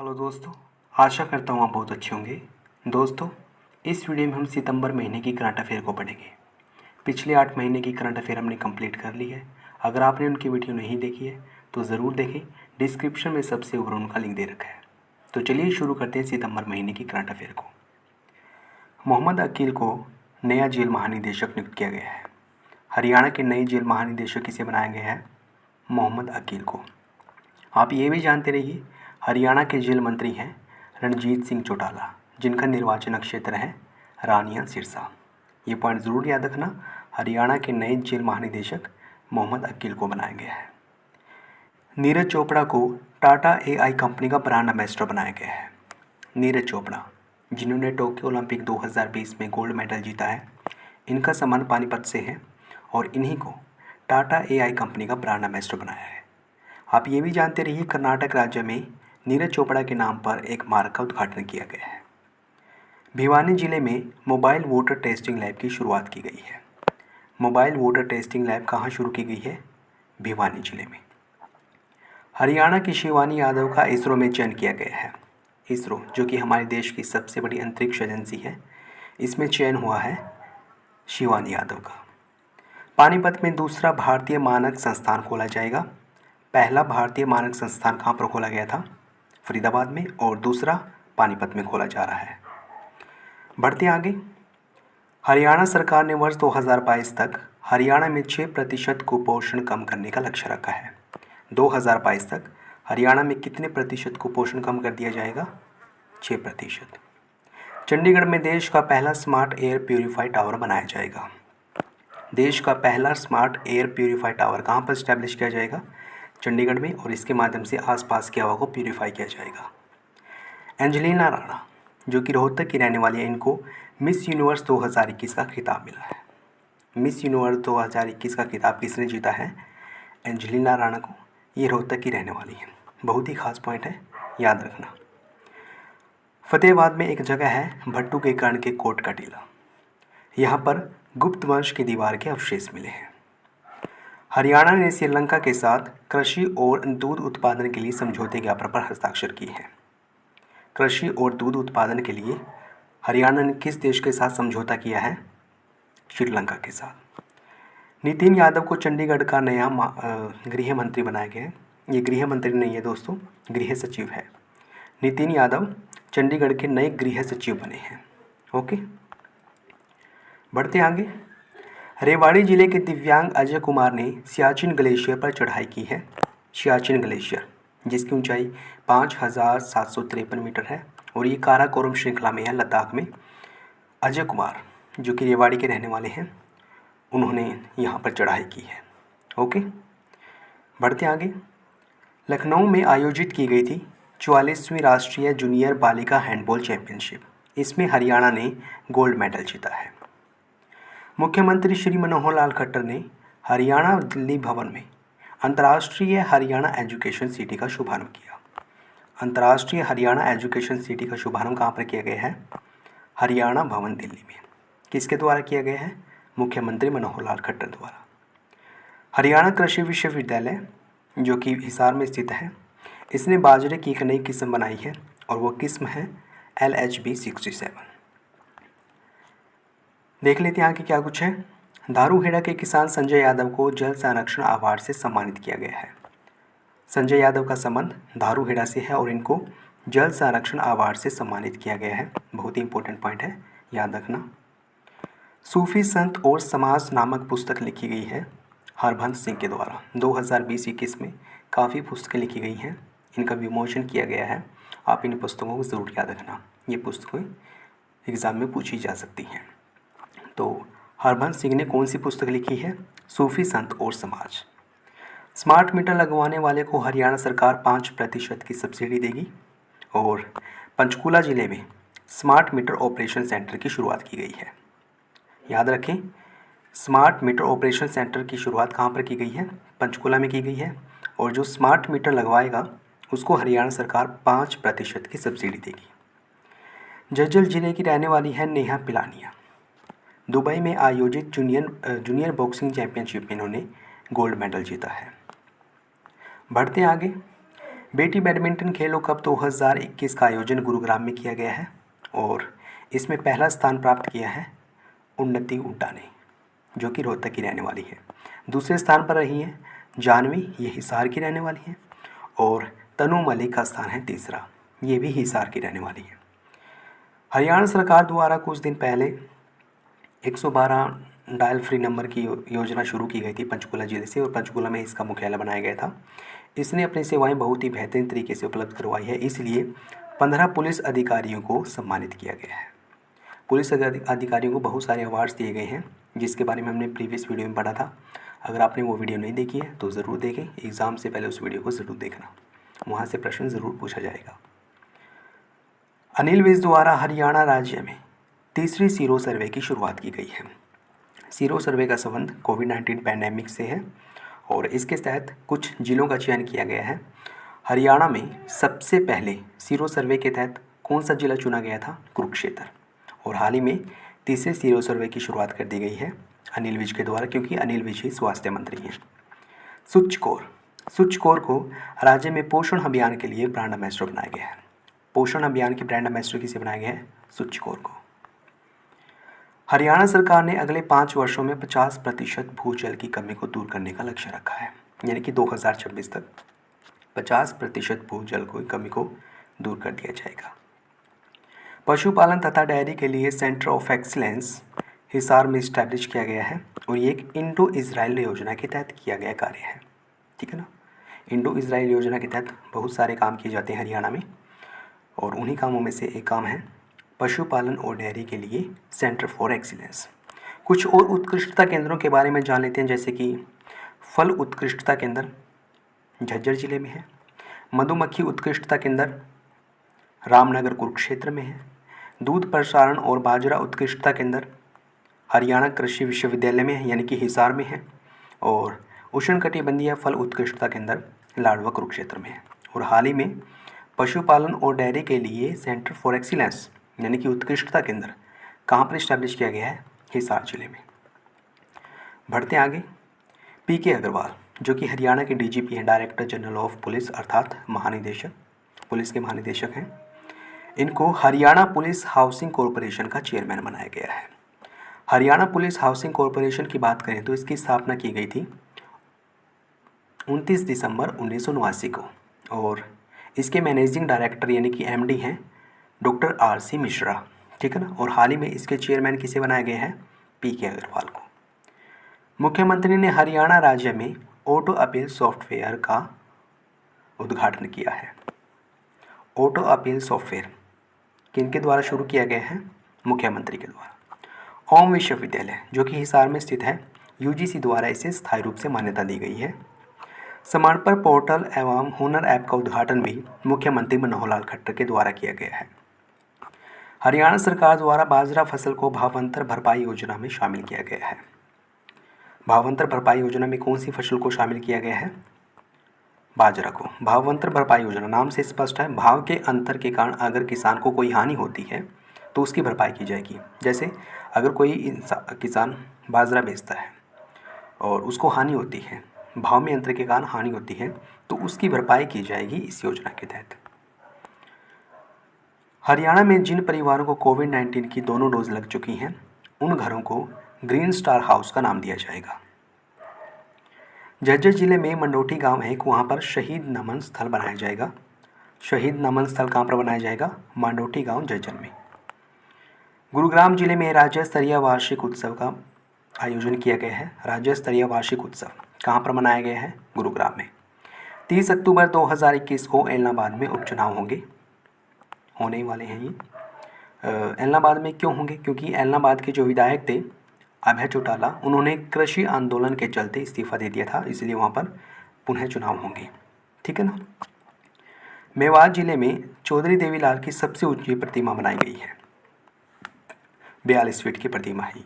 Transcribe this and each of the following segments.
Hello दोस्तों, आशा करता हूँ आप बहुत अच्छे होंगे। दोस्तों, इस वीडियो में हम सितंबर महीने की करंट अफेयर को पढ़ेंगे। पिछले 8 महीने की करंट अफेयर हमने कंप्लीट कर ली है। अगर आपने उनकी वीडियो नहीं देखी है तो ज़रूर देखें, डिस्क्रिप्शन में सबसे ऊपर उनका लिंक दे रखा है। तो चलिए शुरू करते हैं सितंबर महीने की करंट अफेयर को। मोहम्मद अकील को नया जेल महानिदेशक नियुक्त किया गया है। हरियाणा के नए जेल महानिदेशक किसे बनाया गया है? मोहम्मद अकील को। आप ये भी जानते रहिए, हरियाणा के जेल मंत्री हैं रणजीत सिंह चौटाला, जिनका निर्वाचन क्षेत्र है रानिया सिरसा। ये पॉइंट ज़रूर याद रखना, हरियाणा के नए जेल महानिदेशक मोहम्मद अकील को बनाया गया है। नीरज चोपड़ा को टाटा एआई कंपनी का ब्रांड एम्बेसडर बनाया गया है। नीरज चोपड़ा, जिन्होंने टोक्यो ओलंपिक 2020 में गोल्ड मेडल जीता है, इनका संबंध पानीपत से है और इन्हीं को टाटा एआई कंपनी का ब्रांड एम्बेसडर बनाया है। आप ये भी जानते रहिए, कर्नाटक राज्य में नीरज चोपड़ा के नाम पर एक मार्ग का उद्घाटन किया गया है। भिवानी जिले में मोबाइल वोटर टेस्टिंग लैब की शुरुआत की गई है। मोबाइल वोटर टेस्टिंग लैब कहाँ शुरू की गई है? भिवानी जिले में। हरियाणा की शिवानी यादव का इसरो में चयन किया गया है। इसरो, जो कि हमारे देश की सबसे बड़ी अंतरिक्ष एजेंसी है, इसमें चयन हुआ है शिवानी यादव का। पानीपत में दूसरा भारतीय मानक संस्थान खोला जाएगा। पहला भारतीय मानक संस्थान कहाँ पर खोला गया था? फरीदाबाद में, और दूसरा पानीपत में खोला जा रहा है। बढ़ते आगे। हरियाणा सरकार ने वर्ष 2022 तक हरियाणा में 6% कुपोषण कम करने का लक्ष्य रखा है। 2022 तक हरियाणा में कितने प्रतिशत कुपोषण कम कर दिया जाएगा? 6%। चंडीगढ़ में देश का पहला स्मार्ट एयर प्यूरीफाई टावर बनाया जाएगा। देश का पहला स्मार्ट एयर प्यूरीफाई टावर कहाँ पर स्टैब्लिश किया जाएगा? चंडीगढ़ में, और इसके माध्यम से आसपास की हवा को प्यूरीफाई किया जाएगा। एंजेलिना राणा, जो कि रोहतक की रहने वाली है, इनको मिस यूनिवर्स 2021 का खिताब मिला है। मिस यूनिवर्स 2021 का खिताब किसने जीता है? एंजेलिना राणा को। ये रोहतक की रहने वाली है। बहुत ही खास पॉइंट है, याद रखना। फतेहाबाद में एक जगह है भट्टू के कर्ण के कोट का टीला। यहाँ पर गुप्त वंश की दीवार के अवशेष मिले हैं। हरियाणा ने श्रीलंका के साथ कृषि और दूध उत्पादन के लिए समझौते ज्ञापन पर हस्ताक्षर किए हैं। कृषि और दूध उत्पादन के लिए हरियाणा ने किस देश के साथ समझौता किया है? श्रीलंका के साथ। नितिन यादव को चंडीगढ़ का नया गृह मंत्री बनाया गया है। ये गृह मंत्री नहीं है दोस्तों, गृह सचिव है। नितिन यादव चंडीगढ़ के नए गृह सचिव बने हैं। ओके, बढ़ते आगे। रेवाड़ी जिले के दिव्यांग अजय कुमार ने सियाचिन ग्लेशियर पर चढ़ाई की है। सियाचिन ग्लेशियर, जिसकी ऊंचाई 5753 मीटर है और ये काराकोरम श्रृंखला में है, लद्दाख में। अजय कुमार, जो कि रेवाड़ी के रहने वाले हैं, उन्होंने यहाँ पर चढ़ाई की है। ओके, बढ़ते आगे। लखनऊ में आयोजित की गई थी 44वीं राष्ट्रीय जूनियर बालिका हैंडबॉल चैंपियनशिप। इसमें हरियाणा ने गोल्ड मेडल जीता है। मुख्यमंत्री श्री मनोहर लाल खट्टर ने हरियाणा दिल्ली भवन में अंतर्राष्ट्रीय हरियाणा एजुकेशन सिटी का शुभारंभ किया। अंतर्राष्ट्रीय हरियाणा एजुकेशन सिटी का शुभारंभ कहाँ पर किया गया है? हरियाणा भवन दिल्ली में। किसके द्वारा किया गया है? मुख्यमंत्री मनोहर लाल खट्टर द्वारा। हरियाणा कृषि विश्वविद्यालय, जो कि हिसार में स्थित है, इसने बाजरे की एक नई किस्म बनाई है और वो किस्म है LHB 67। देख लेते हैं आगे क्या कुछ है। दारूहेड़ा के किसान संजय यादव को जल संरक्षण अवार्ड से सम्मानित किया गया है। संजय यादव का संबंध दारूहेड़ा से है और इनको जल संरक्षण अवार्ड से सम्मानित किया गया है। बहुत ही इंपॉर्टेंट पॉइंट है, याद रखना। सूफी संत और समाज नामक पुस्तक लिखी गई है हरबंस सिंह के द्वारा। 2020-21 में काफ़ी पुस्तकें लिखी गई हैं, इनका विमोचन किया गया है। आप इन पुस्तकों को ज़रूर याद रखना, ये पुस्तकें एग्ज़ाम में पूछी जा सकती हैं। तो हरबंस सिंह ने कौन सी पुस्तक लिखी है? सूफी संत और समाज। स्मार्ट मीटर लगवाने वाले को हरियाणा सरकार 5% की सब्सिडी देगी। और पंचकूला जिले में स्मार्ट मीटर ऑपरेशन सेंटर की शुरुआत की गई है। याद रखें, स्मार्ट मीटर ऑपरेशन सेंटर की शुरुआत कहाँ पर की गई है? पंचकूला में की गई है। और जो स्मार्ट मीटर लगवाएगा उसको हरियाणा सरकार 5% की सब्सिडी देगी। झज्जर जिले की रहने वाली है नेहा पिलानिया। दुबई में आयोजित जूनियर बॉक्सिंग चैंपियनशिप में इन्होंने गोल्ड मेडल जीता है। बढ़ते आगे। बेटी बैडमिंटन खेलों कप 2021 का आयोजन गुरुग्राम में किया गया है और इसमें पहला स्थान प्राप्त किया है उन्नति उड्डा ने, जो कि रोहतक की रहने वाली है। दूसरे स्थान पर रही हैं जानवी, ये हिसार की रहने वाली है, और तनु मलिक का स्थान है तीसरा, ये भी हिसार की रहने वाली है। हरियाणा सरकार द्वारा कुछ दिन पहले 112 डायल फ्री नंबर की योजना शुरू की गई थी पंचकुला जिले से, और पंचकुला में इसका मुख्यालय बनाया गया था। इसने अपनी सेवाएं बहुत ही बेहतरीन तरीके से उपलब्ध करवाई है, इसलिए 15 पुलिस अधिकारियों को सम्मानित किया गया है। पुलिस अधिकारियों को बहुत सारे अवार्ड्स दिए गए हैं, जिसके बारे में हमने प्रीवियस वीडियो में पढ़ा था। अगर आपने वो वीडियो नहीं देखी है तो ज़रूर देखें, एग्ज़ाम से पहले उस वीडियो को ज़रूर देखना, वहाँ से प्रश्न ज़रूर पूछा जाएगा। अनिल विज द्वारा हरियाणा राज्य में तीसरी सीरो सर्वे की शुरुआत की गई है। सीरो सर्वे का संबंध कोविड-19 पैंडेमिक से है और इसके तहत कुछ जिलों का चयन किया गया है। हरियाणा में सबसे पहले सीरो सर्वे के तहत कौन सा जिला चुना गया था? कुरुक्षेत्र। और हाल ही में तीसरे सीरो सर्वे की शुरुआत कर दी गई है अनिल विज के द्वारा, क्योंकि अनिल विज ही स्वास्थ्य मंत्री हैं। स्वच्छ कोर को राज्य में पोषण अभियान के लिए ब्रांड एम्बेसडर बनाया गया है। पोषण अभियान के ब्रांड एम्बेसडर किसे बनाया गया है? स्वच्छ कोर को। हरियाणा सरकार ने अगले 5 वर्षों में 50% भूजल की कमी को दूर करने का लक्ष्य रखा है, यानी कि 2026 तक 50% भूजल की कमी को दूर कर दिया जाएगा। पशुपालन तथा डेयरी के लिए सेंटर ऑफ एक्सीलेंस हिसार में इस्टेब्लिश किया गया है और ये एक इंडो इजराइल योजना के तहत किया गया कार्य है। ठीक है ना, इंडो इजराइल योजना के तहत बहुत सारे काम किए जाते हैं हरियाणा में, और उन्हीं कामों में से एक काम है पशुपालन और डेयरी के लिए सेंटर फॉर एक्सीलेंस। कुछ और उत्कृष्टता केंद्रों के बारे में जान लेते हैं, जैसे कि फल उत्कृष्टता केंद्र झज्जर जिले में है, मधुमक्खी उत्कृष्टता केंद्र रामनगर कुरुक्षेत्र में है, दूध प्रसारण और बाजरा उत्कृष्टता केंद्र हरियाणा कृषि विश्वविद्यालय में है, यानी कि हिसार में है, और उष्णकटिबंधीय फल उत्कृष्टता केंद्र लाडवा कुरुक्षेत्र में है। और हाल ही में पशुपालन और डेयरी के लिए सेंटर फॉर एक्सीलेंस यानी कि उत्कृष्टता केंद्र कहाँ पर इस्टेब्लिश किया गया है? हिसार जिले में। बढ़ते आगे, पीके अग्रवाल जो कि हरियाणा के डीजीपी हैं, डायरेक्टर जनरल ऑफ पुलिस, अर्थात महानिदेशक, पुलिस के महानिदेशक हैं। इनको हरियाणा पुलिस हाउसिंग कॉरपोरेशन का चेयरमैन बनाया गया है। हरियाणा पुलिस हाउसिंग कॉरपोरेशन की बात करें तो इसकी स्थापना की गई थी 29 दिसंबर 1989 को, और इसके मैनेजिंग डायरेक्टर यानी कि एमडी हैं डॉक्टर आरसी मिश्रा। ठीक है ना, और हाल ही में इसके चेयरमैन किसे बनाया गया है? पीके अग्रवाल को। मुख्यमंत्री ने हरियाणा राज्य में ऑटो अपील सॉफ्टवेयर का उद्घाटन किया है। ऑटो अपील सॉफ्टवेयर किनके द्वारा शुरू किया गया है? मुख्यमंत्री के द्वारा। ओम विश्वविद्यालय जो कि हिसार में स्थित है, यूजीसी द्वारा इसे स्थायी रूप से मान्यता दी गई है। समर्पण पोर्टल एवं हुनर ऐप का उद्घाटन भी मुख्यमंत्री मनोहर लाल खट्टर के द्वारा किया गया है। हरियाणा सरकार द्वारा बाजरा फसल को भावांतर भरपाई योजना में शामिल किया गया है। भावांतर भरपाई योजना में कौन सी फसल को शामिल किया गया है? बाजरा को। भावांतर भरपाई योजना नाम से स्पष्ट है, भाव के अंतर के कारण अगर किसान को कोई हानि होती है तो उसकी भरपाई की जाएगी। जैसे अगर कोई किसान बाजरा बेचता है और उसको हानि होती है, भाव में अंतर के कारण हानि होती है, तो उसकी भरपाई की जाएगी इस योजना के तहत। हरियाणा में जिन परिवारों को कोविड-19 की दोनों डोज लग चुकी हैं उन घरों को ग्रीन स्टार हाउस का नाम दिया जाएगा। झज्जर जिले में मंडोठी गांव है, वहाँ पर शहीद नमन स्थल बनाया जाएगा। शहीद नमन स्थल कहाँ पर बनाया जाएगा? मंडोठी गांव झज्जर में। गुरुग्राम जिले में राज्य स्तरीय वार्षिक उत्सव का आयोजन किया गया है। राज्य स्तरीय वार्षिक उत्सव कहाँ पर मनाया गया है? गुरुग्राम में। 30 अक्टूबर 2021 को एलनाबाद में उपचुनाव होने वाले हैं। ये एलनाबाद में क्यों होंगे? क्योंकि एलनाबाद के जो विधायक थे अभय चौटाला, उन्होंने कृषि आंदोलन के चलते इस्तीफा दे दिया था, इसलिए वहाँ पर पुनः चुनाव होंगे। ठीक है ना। मेवात जिले में चौधरी देवीलाल की सबसे ऊंची प्रतिमा बनाई गई है, 42 फीट की प्रतिमा है।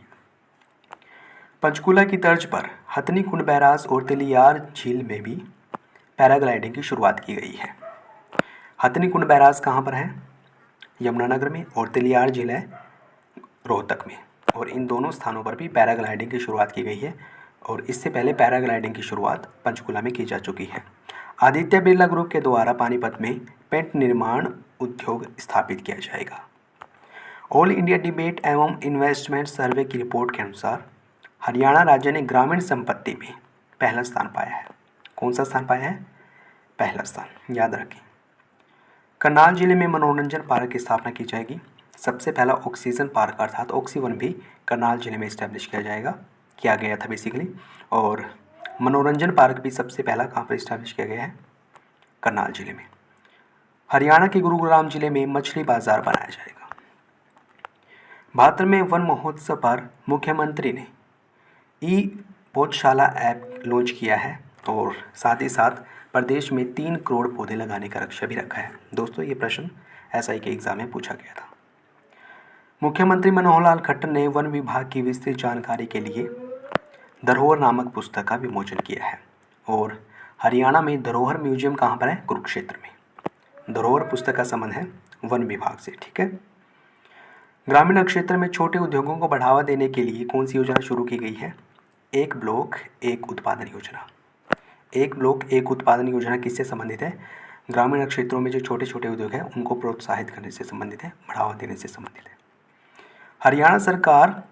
पंचकूला की तर्ज पर हथनी कुंड बैराज और तेलियार झील में भी पैराग्लाइडिंग की शुरुआत की गई है। हथनी कुंड बैराज कहाँ पर है? यमुनानगर में, और तेलियार झील है रोहतक में, और इन दोनों स्थानों पर भी पैराग्लाइडिंग की शुरुआत की गई है। और इससे पहले पैराग्लाइडिंग की शुरुआत पंचकूला में की जा चुकी है। आदित्य बिरला ग्रुप के द्वारा पानीपत में पेंट निर्माण उद्योग स्थापित किया जाएगा। ऑल इंडिया डिबेट एवं इन्वेस्टमेंट सर्वे की रिपोर्ट के अनुसार हरियाणा राज्य ने ग्रामीण संपत्ति में पहला स्थान पाया है। कौन सा स्थान पाया है? पहला स्थान, याद रखें। करनाल जिले में मनोरंजन पार्क की स्थापना की जाएगी। सबसे पहला ऑक्सीजन पार्क अर्थात ऑक्सीवन भी करनाल जिले में इस्टेब्लिश किया गया था बेसिकली। और मनोरंजन पार्क भी सबसे पहला कहाँ पर इस्टेब्लिश किया गया है? करनाल जिले में। हरियाणा के गुरुग्राम जिले में मछली बाजार बनाया जाएगा। भाद्र में वन महोत्सव पर मुख्यमंत्री ने ई पौधशाला ऐप लॉन्च किया है और साथ ही साथ प्रदेश में 3 करोड़ पौधे लगाने का लक्ष्य भी रखा है। दोस्तों, ये प्रश्न एसआई के एग्जाम में पूछा गया था। मुख्यमंत्री मनोहर लाल खट्टर ने वन विभाग की विस्तृत जानकारी के लिए धरोहर नामक पुस्तक का विमोचन किया है। और हरियाणा में धरोहर म्यूजियम कहाँ पर है? कुरुक्षेत्र में। धरोहर पुस्तक का संबंध है वन विभाग से, ठीक है। ग्रामीण क्षेत्र में छोटे उद्योगों को बढ़ावा देने के लिए कौन सी योजना शुरू की गई है? एक ब्लॉक एक उत्पादन योजना। एक ब्लॉक एक उत्पादन योजना किससे संबंधित है? ग्रामीण क्षेत्रों में जो छोटे छोटे उद्योग हैं उनको प्रोत्साहित करने से संबंधित है, बढ़ावा देने से संबंधित है। हरियाणा सरकार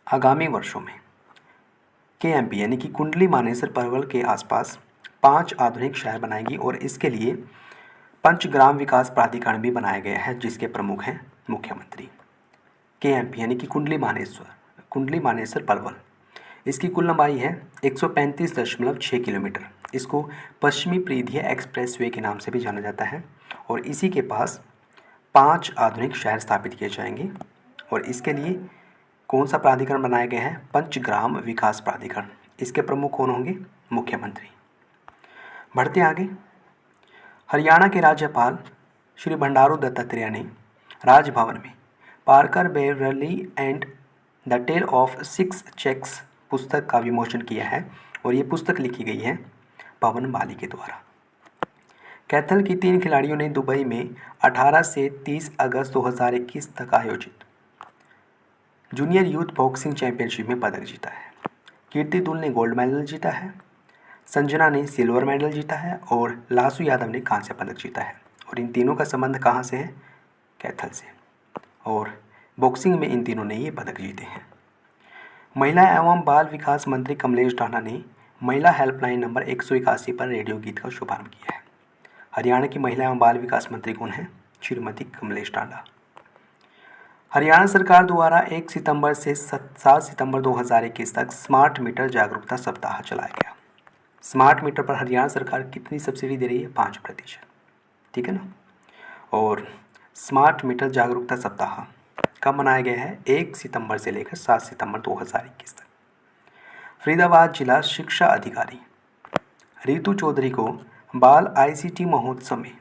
आगामी वर्षों में KMP यानी कि कुंडली मानेसर पलवल के आसपास 5 आधुनिक शहर बनाएगी और इसके लिए पंचग्राम विकास प्राधिकरण भी बनाया गया है जिसके प्रमुख हैं मुख्यमंत्री। KMP यानी कि कुंडली मानेसर पलवल, इसकी कुल लंबाई है 135.6 किलोमीटर। इसको पश्चिमी परिधीय एक्सप्रेसवे के नाम से भी जाना जाता है और इसी के पास 5 आधुनिक शहर स्थापित किए जाएंगे और इसके लिए कौन सा प्राधिकरण बनाया गया है? पंचग्राम विकास प्राधिकरण। इसके प्रमुख कौन होंगे? मुख्यमंत्री। बढ़ते आगे। हरियाणा के राज्यपाल श्री बंडारू दत्तात्रेय ने राजभवन में Parker Beverly and the tale of 6 checks पुस्तक का विमोचन किया है और ये पुस्तक लिखी गई है पवन बाली के द्वारा। कैथल की 3 खिलाड़ियों ने दुबई में 18 से 30 अगस्त 2021 तक आयोजित जूनियर यूथ बॉक्सिंग चैंपियनशिप में पदक जीता है। कीर्ति दुल ने गोल्ड मेडल जीता है, संजना ने सिल्वर मेडल जीता है और लासू यादव ने कांस्य पदक जीता है। और इन तीनों का संबंध कहाँ से है? कैथल से। और बॉक्सिंग में इन तीनों ने ये पदक जीते हैं। महिला एवं बाल विकास मंत्री कमलेश ढांडा ने महिला हेल्पलाइन नंबर 181 पर रेडियो गीत का शुभारंभ किया है। हरियाणा की महिला एवं बाल विकास मंत्री कौन है? श्रीमती कमलेश ढांडा। हरियाणा सरकार द्वारा 1 सितंबर से 7 सितंबर 2021 तक स्मार्ट मीटर जागरूकता सप्ताह चलाया गया। स्मार्ट मीटर पर हरियाणा सरकार कितनी सब्सिडी दे रही है? 5%, ठीक है ना। और स्मार्ट मीटर जागरूकता सप्ताह कब मनाया गया है? 1 सितंबर से लेकर 7 सितंबर 2021 तक। फरीदाबाद जिला शिक्षा अधिकारी रितु चौधरी को बाल ICT महोत्सव में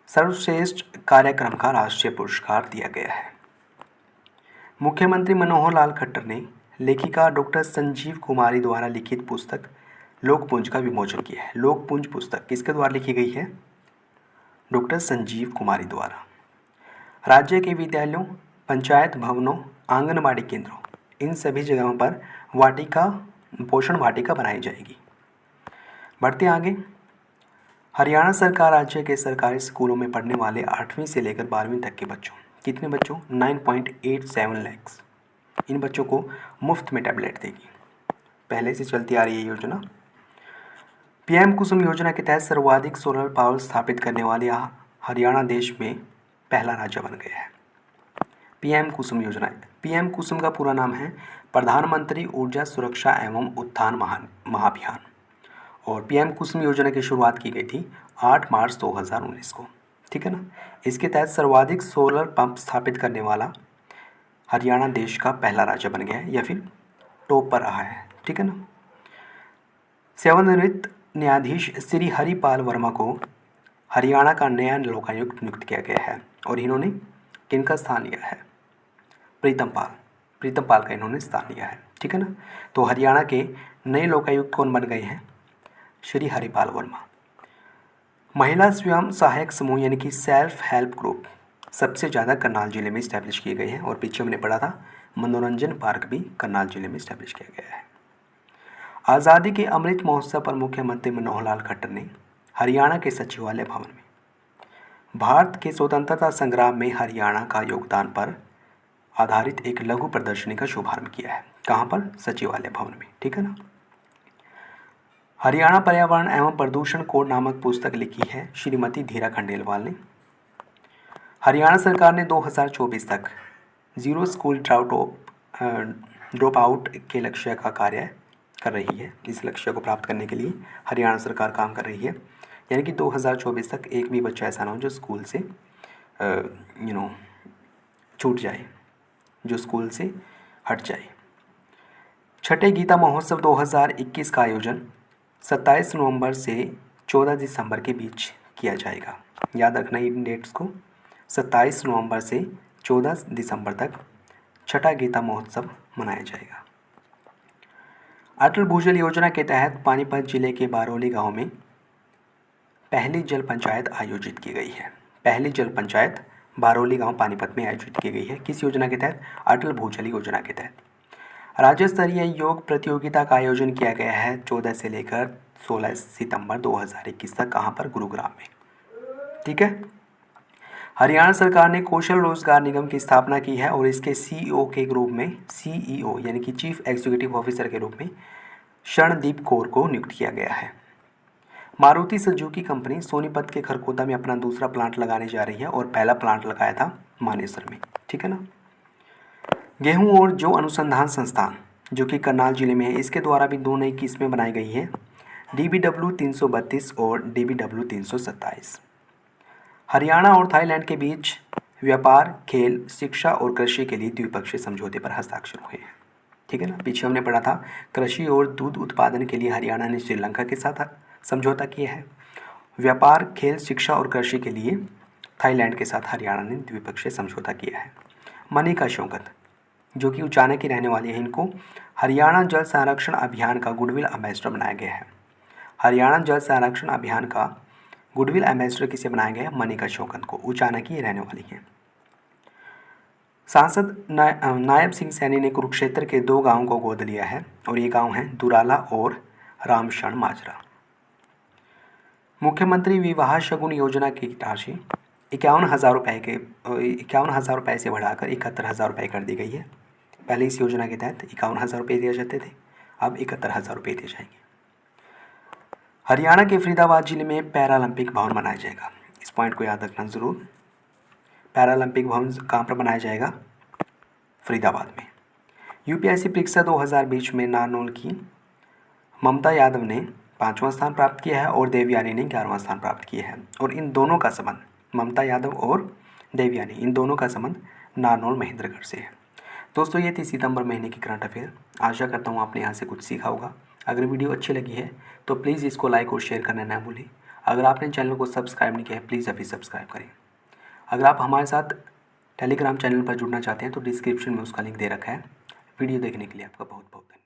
सर्वश्रेष्ठ कार्यक्रम का राष्ट्रीय पुरस्कार दिया गया है। मुख्यमंत्री मनोहर लाल खट्टर ने लेखिका डॉक्टर संजीव कुमारी द्वारा लिखित पुस्तक लोकपुंज का विमोचन किया है। लोकपुंज पुस्तक किसके द्वारा लिखी गई है? डॉक्टर संजीव कुमारी द्वारा। राज्य के विद्यालयों, पंचायत भवनों, आंगनबाड़ी केंद्रों, इन सभी जगहों पर पोषण वाटिका बनाई जाएगी। बढ़ते आगे। हरियाणा सरकार राज्य के सरकारी स्कूलों में पढ़ने वाले 8वीं से लेकर 12वीं तक के बच्चों, कितने बच्चों? 9.87 लाख, इन बच्चों को मुफ्त में टैबलेट देगी। पहले से चलती आ रही है योजना। PM कुसुम योजना के तहत सर्वाधिक सोलर पावर स्थापित करने वाले हरियाणा देश में पहला राज्य बन गया है। PM कुसुम योजना। PM कुसुम का पूरा नाम है प्रधानमंत्री ऊर्जा सुरक्षा एवं उत्थान महाभियान और PM कुसुम योजना की शुरुआत की गई थी 8 मार्च 2019 को, ठीक है ना। इसके तहत सर्वाधिक सोलर पंप स्थापित करने वाला हरियाणा देश का पहला राज्य बन गया है या फिर टॉप पर रहा है, ठीक है ना। सेवानिवृत्त न्यायाधीश श्री हरिपाल वर्मा को हरियाणा का नया लोकायुक्त नियुक्त किया गया है और इन्होंने किनका स्थान लिया है? प्रीतम पाल का इन्होंने स्थान लिया है, ठीक है ना। तो हरियाणा के नए लोकायुक्त कौन बन गए हैं? श्री हरिपाल वर्मा। महिला स्वयं सहायक समूह यानी कि सेल्फ हेल्प ग्रुप सबसे ज़्यादा करनाल जिले में इस्टेब्लिश किए गए हैं और पीछे हमने पढ़ा था मनोरंजन पार्क भी करनाल जिले में इस्टेब्लिश किया गया है। आज़ादी के अमृत महोत्सव पर मुख्यमंत्री मनोहर लाल खट्टर ने हरियाणा के सचिवालय भवन में भारत के स्वतंत्रता संग्राम में हरियाणा का योगदान पर आधारित एक लघु प्रदर्शनी का शुभारंभ किया है। कहाँ पर? सचिवालय भवन में, ठीक है ना। हरियाणा पर्यावरण एवं प्रदूषण कोड नामक पुस्तक लिखी है श्रीमती धीरा खंडेलवाल ने। हरियाणा सरकार ने 2024 तक जीरो स्कूल ड्रॉप आउट के लक्ष्य का कार्य कर रही है। इस लक्ष्य को प्राप्त करने के लिए हरियाणा सरकार काम कर रही है, यानी कि 2024 तक एक भी बच्चा ऐसा ना हो जो स्कूल से छूट जाए, जो स्कूल से हट जाए। छठे गीता महोत्सव 2021 का आयोजन 27 नवंबर से 14 दिसंबर के बीच किया जाएगा। याद रखना इन डेट्स को, 27 नवंबर से 14 दिसंबर तक छठा गीता महोत्सव मनाया जाएगा। अटल भूजल योजना के तहत पानीपत जिले के बारौली गांव में पहली जल पंचायत आयोजित की गई है। पहली जल पंचायत बारौली गांव पानीपत में आयोजित की गई है। किस योजना के तहत? अटल भूजल योजना के तहत। राज्य स्तरीय योग प्रतियोगिता का आयोजन किया गया है 14 से लेकर 16 सितंबर 2021 तक। कहाँ पर? गुरुग्राम में, ठीक है। हरियाणा सरकार ने कौशल रोजगार निगम की स्थापना की है और इसके सीईओ के रूप में सीईओ यानी कि चीफ एग्जीक्यूटिव ऑफिसर के रूप में शरणदीप कौर को नियुक्त किया गया है। मारुति सुजुकी कंपनी सोनीपत के खरखोदा में अपना दूसरा प्लांट लगाने जा रही है और पहला प्लांट लगाया था मानेसर में, ठीक है ना। गेहूं और जौ अनुसंधान संस्थान जो कि करनाल जिले में है, इसके द्वारा भी 2 नई किस्में बनाई गई है, DBW 332 और DBW 327। हरियाणा और थाईलैंड के बीच व्यापार, खेल, शिक्षा और कृषि के लिए द्विपक्षीय समझौते पर हस्ताक्षर हुए हैं, ठीक है ना। पीछे हमने पढ़ा था कृषि और दूध उत्पादन के लिए हरियाणा ने श्रीलंका के साथ समझौता किया है। व्यापार, खेल, शिक्षा और कृषि के लिए थाईलैंड के साथ हरियाणा ने द्विपक्षीय समझौता किया है। मनिका शौकत जो कि उचाना की रहने वाली है, इनको हरियाणा जल संरक्षण अभियान का गुडविल एम्बेसडर बनाया गया है। हरियाणा जल संरक्षण अभियान का गुडविल एम्बेसडर किसे बनाया गया है? मनिका शौकत को। उचाना की रहने वाली है। सांसद नायब सिंह सैनी ने कुरुक्षेत्र के 2 गांवों को गोद लिया है और ये गांव हैं दुराला और रामशरण माजरा। मुख्यमंत्री विवाह शगुन योजना की राशि 51,000 रुपये से बढ़ाकर 71,000 रुपये कर दी गई है। पहले इस योजना के तहत 51,000 रुपये दिए जाते थे, अब 71,000 रुपये दिए जाएंगे। हरियाणा के फरीदाबाद जिले में पैरालंपिक भवन बनाया जाएगा। इस पॉइंट को याद रखना जरूर। पैरालंपिक भवन कहाँ पर बनाया जाएगा? फरीदाबाद में। यूपीएससी परीक्षा 2020 में नारनौल की ममता यादव ने 5वां स्थान प्राप्त किया है और देवयानी ने 11वां स्थान प्राप्त किया है। और इन दोनों का संबंध, ममता यादव और देवयानी, इन दोनों का संबंध नारनौल महेंद्रगढ़ से है। दोस्तों ये थी सितंबर महीने की करंट अफेयर। आशा करता हूँ आपने यहाँ से कुछ सीखा होगा। अगर वीडियो अच्छी लगी है तो प्लीज़ इसको लाइक और शेयर करना ना भूलें। अगर आपने चैनल को सब्सक्राइब नहीं किया है प्लीज़ अभी सब्सक्राइब करें। अगर आप हमारे साथ टेलीग्राम चैनल पर जुड़ना चाहते हैं तो डिस्क्रिप्शन में उसका लिंक दे रखा है। वीडियो देखने के लिए आपका बहुत बहुत धन्यवाद।